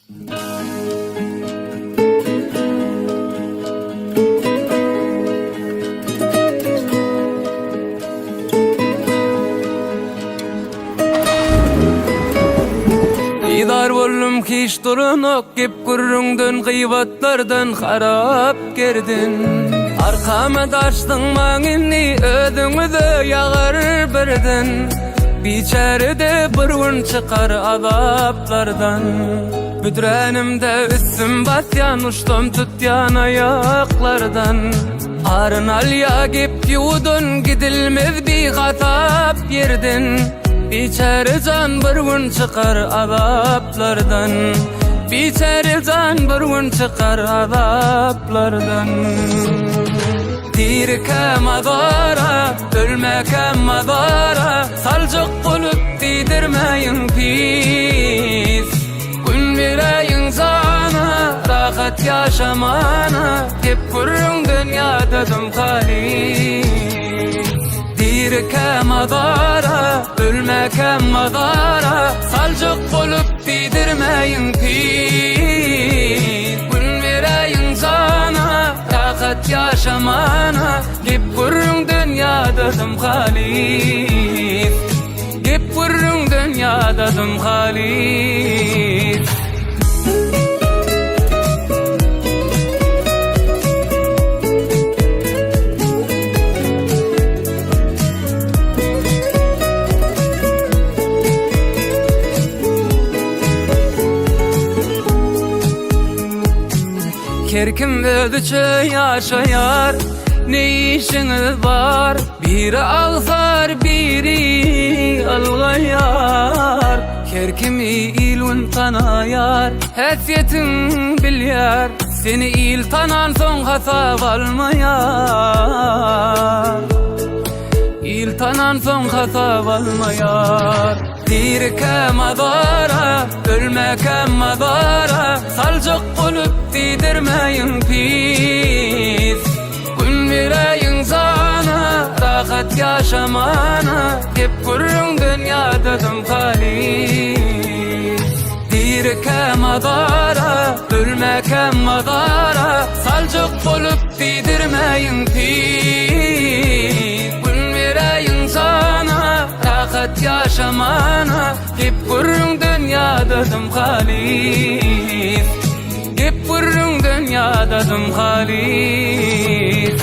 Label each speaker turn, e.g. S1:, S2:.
S1: Idar bollum hiç durunok gep gürrüngden gıybatlardan harap gerdin. Arkama daşdın maňyny ödüňüze ýagar birdin. Biçärede bir gün çıkar azaplardan. Büdrenimde üstüm batyan uçtum tutyan ayaklardan. Arın alya gep ýudun gidilmez bir hatap yerdin. Biçare can bir gün çıkar azaplardan. Biçare can bir gün çıkar azaplardan. Dirkem adara, ölmekem adara, salcık bulup didirmeyin pis. Gün vereyin sana, rahat yaşamana, hep gürrün dünyada halis. Dirkem adara, ölmekem adara, salcık bulup didirmeyin pis. Gün vereyin sana, rahat yaşamana, hep gürrün dünyada halis. Hep gürrün dünyada halis. Kerkim ödüçe yaşayar, ne işiniz var? Biri alsar, biri algayar. Kerkimi ilun tanayar, hesiyetin bilyar. Seni il tanan son hasap almayar. Il tanan son hasap almayar. Dirkem adara, ölmekem adara, salcık bulup didirmeyin pis. Gün vereyin sana, rahat yaşamana, hep gürrün dünyada halis. Dirkem adara, ölmekem adara, salcık bulup didirmeyin pis. Gün vereyin sana, rahat yaşamana, hep gürrün dünyada halis. Hep gürrün dünyada halis.